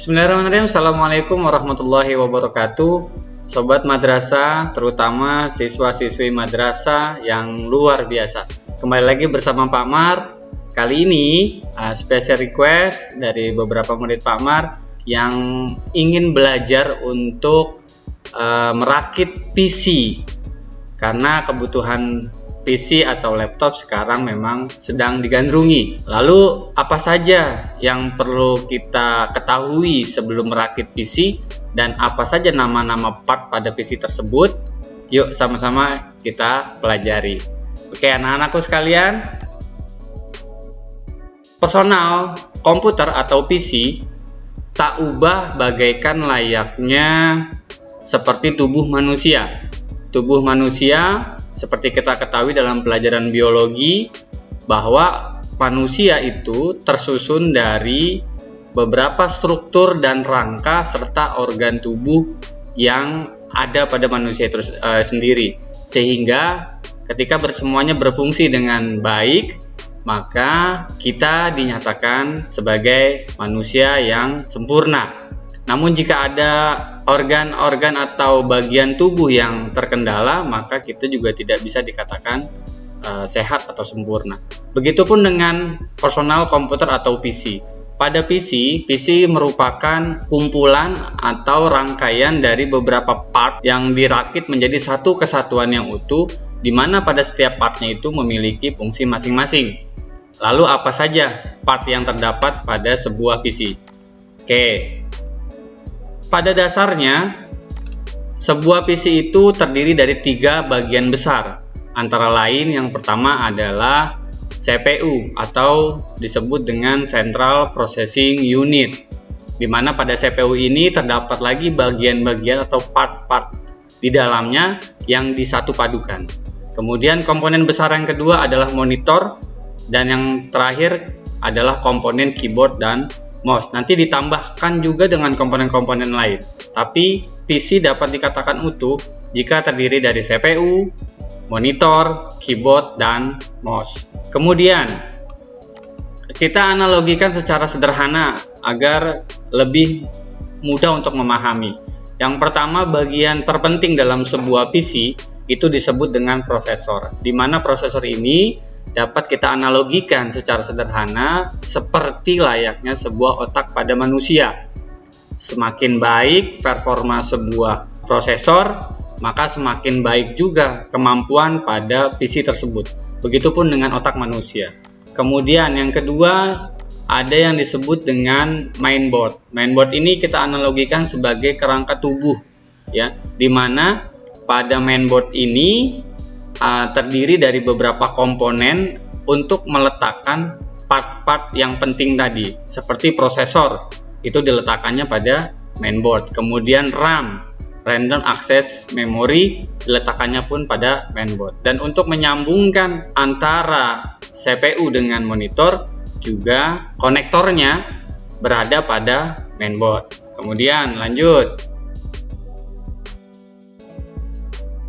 Bismillahirrahmanirrahim. Assalamualaikum warahmatullahi wabarakatuh. Sobat madrasah, terutama siswa-siswi madrasah yang luar biasa. Kembali lagi bersama Pak Mar. Kali ini special request dari beberapa murid Pak Mar yang ingin belajar untuk merakit PC. Karena kebutuhan PC atau laptop sekarang memang sedang digandrungi. Lalu apa saja yang perlu kita ketahui sebelum merakit PC dan apa saja nama-nama part pada PC tersebut? Yuk sama-sama kita pelajari. Oke, anak-anakku sekalian, personal komputer atau PC tak ubah bagaikan layaknya seperti tubuh manusia. Tubuh manusia seperti kita ketahui dalam pelajaran biologi bahwa manusia itu tersusun dari beberapa struktur dan rangka serta organ tubuh yang ada pada manusia itu sendiri, sehingga ketika semuanya berfungsi dengan baik, maka kita dinyatakan sebagai manusia yang sempurna. Namun jika ada organ-organ atau bagian tubuh yang terkendala, maka kita juga tidak bisa dikatakan sehat atau sempurna. Begitupun dengan personal komputer atau PC. Pada PC merupakan kumpulan atau rangkaian dari beberapa part yang dirakit menjadi satu kesatuan yang utuh, di mana pada setiap partnya itu memiliki fungsi masing-masing. Lalu apa saja part yang terdapat pada sebuah PC? Oke. Pada dasarnya, sebuah PC itu terdiri dari 3 bagian besar. Antara lain yang pertama adalah CPU atau disebut dengan Central Processing Unit, di mana pada CPU ini terdapat lagi bagian-bagian atau part-part di dalamnya yang disatu padukan. Kemudian komponen besar yang kedua adalah monitor, dan yang terakhir adalah komponen keyboard dan mouse. Nanti ditambahkan juga dengan komponen-komponen lain. Tapi PC dapat dikatakan utuh jika terdiri dari CPU, monitor, keyboard, dan mouse. Kemudian kita analogikan secara sederhana agar lebih mudah untuk memahami. Yang pertama, bagian terpenting dalam sebuah PC itu disebut dengan prosesor, di mana prosesor ini dapat kita analogikan secara sederhana seperti layaknya sebuah otak pada manusia. Semakin baik performa sebuah prosesor, maka semakin baik juga kemampuan pada PC tersebut. Begitupun dengan otak manusia. Kemudian yang kedua, ada yang disebut dengan mainboard. Mainboard ini kita analogikan sebagai kerangka tubuh, ya, di mana pada mainboard ini terdiri dari beberapa komponen untuk meletakkan part-part yang penting tadi, seperti prosesor itu diletakkannya pada mainboard. Kemudian RAM, Random Access Memory, diletakkannya pun pada mainboard. Dan untuk menyambungkan antara CPU dengan monitor, juga konektornya berada pada mainboard. Kemudian lanjut.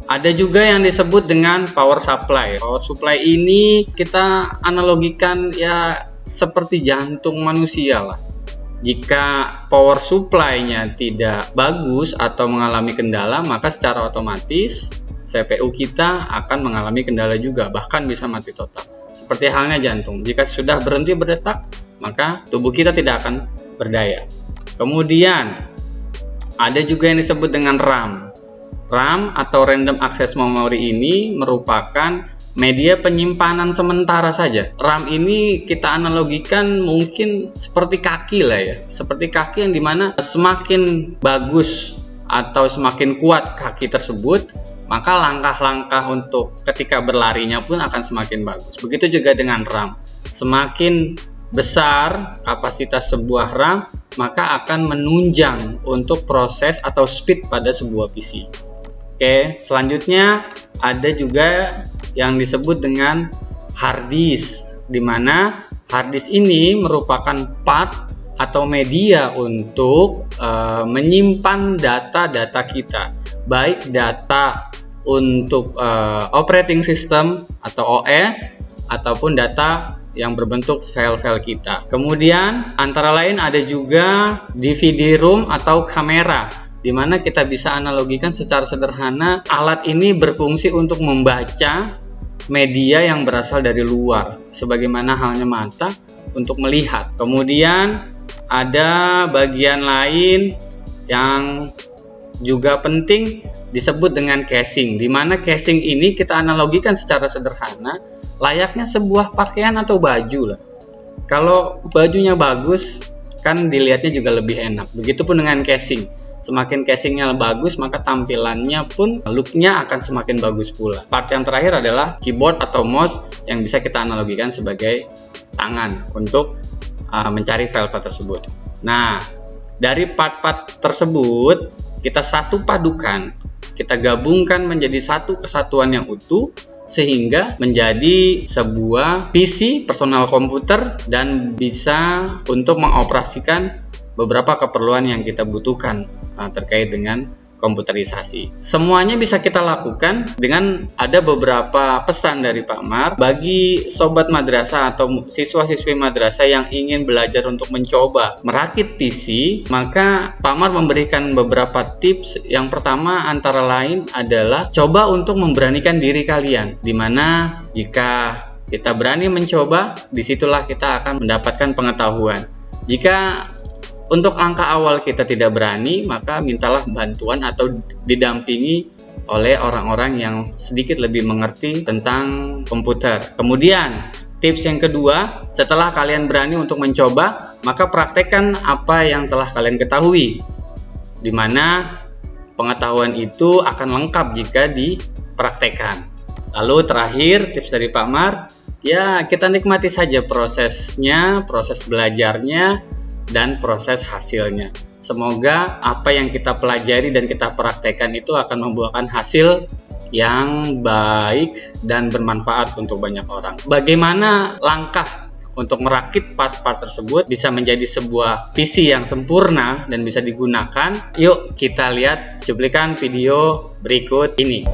Ada juga yang disebut dengan power supply. Power supply ini kita analogikan ya seperti jantung manusia lah. Jika power supply-nya tidak bagus atau mengalami kendala, maka secara otomatis CPU kita akan mengalami kendala juga, bahkan bisa mati total. Seperti halnya jantung. Jika sudah berhenti berdetak, maka tubuh kita tidak akan berdaya. Kemudian ada juga yang disebut dengan RAM. RAM atau Random Access Memory ini merupakan media penyimpanan sementara saja. RAM ini kita analogikan mungkin seperti kaki lah ya. Seperti kaki yang dimana semakin bagus atau semakin kuat kaki tersebut, maka langkah-langkah untuk ketika berlarinya pun akan semakin bagus. Begitu juga dengan RAM. Semakin besar kapasitas sebuah RAM, maka akan menunjang untuk proses atau speed pada sebuah PC. Oke, selanjutnya ada juga yang disebut dengan hard disk, di mana hard disk ini merupakan part atau media untuk menyimpan data-data kita, baik data untuk operating system atau OS ataupun data yang berbentuk file-file kita. Kemudian antara lain ada juga DVD room atau kamera, di mana kita bisa analogikan secara sederhana alat ini berfungsi untuk membaca media yang berasal dari luar, sebagaimana halnya mata untuk melihat. Kemudian ada bagian lain yang juga penting disebut dengan casing, di mana casing ini kita analogikan secara sederhana layaknya sebuah pakaian atau baju lah. Kalau bajunya bagus kan dilihatnya juga lebih enak. Begitupun dengan casing. Semakin casingnya bagus maka tampilannya pun looknya akan semakin bagus pula. Part yang terakhir adalah keyboard atau mouse yang bisa kita analogikan sebagai tangan untuk mencari file-file tersebut. Nah, dari part-part tersebut kita satu padukan, kita gabungkan menjadi satu kesatuan yang utuh sehingga menjadi sebuah PC personal komputer dan bisa untuk mengoperasikan beberapa keperluan yang kita butuhkan terkait dengan komputerisasi. Semuanya bisa kita lakukan dengan ada beberapa pesan dari Pak Mar bagi sobat madrasah atau siswa-siswi madrasah yang ingin belajar untuk mencoba merakit PC. Maka Pak Mar memberikan beberapa tips. Yang pertama antara lain adalah coba untuk memberanikan diri kalian, dimana jika kita berani mencoba, disitulah kita akan mendapatkan pengetahuan. Jika untuk langkah awal kita tidak berani, maka mintalah bantuan atau didampingi oleh orang-orang yang sedikit lebih mengerti tentang komputer. Kemudian, tips yang kedua, setelah kalian berani untuk mencoba, maka praktekkan apa yang telah kalian ketahui. Di mana pengetahuan itu akan lengkap jika dipraktekkan. Lalu terakhir, tips dari Pak Mar, ya kita nikmati saja prosesnya, proses belajarnya, dan proses hasilnya. Semoga apa yang kita pelajari dan kita praktekkan itu akan membuahkan hasil yang baik dan bermanfaat untuk banyak orang. Bagaimana langkah untuk merakit part-part tersebut bisa menjadi sebuah PC yang sempurna dan bisa digunakan? Yuk kita lihat cuplikan video berikut ini.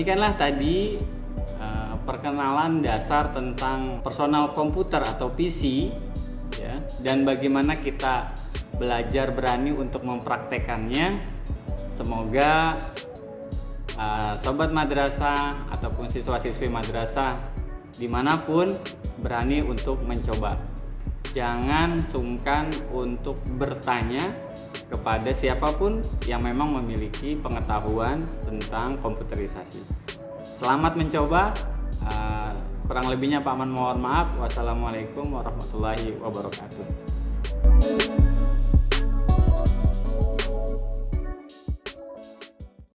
demikianlah tadi perkenalan dasar tentang personal komputer atau PC ya, dan bagaimana kita belajar berani untuk mempraktekannya. Semoga sobat madrasah ataupun siswa-siswi madrasah dimanapun berani untuk mencoba. Jangan sungkan untuk bertanya kepada siapapun yang memang memiliki pengetahuan tentang komputerisasi. Selamat mencoba. Kurang lebihnya Pak Man mohon maaf. Wassalamualaikum warahmatullahi wabarakatuh.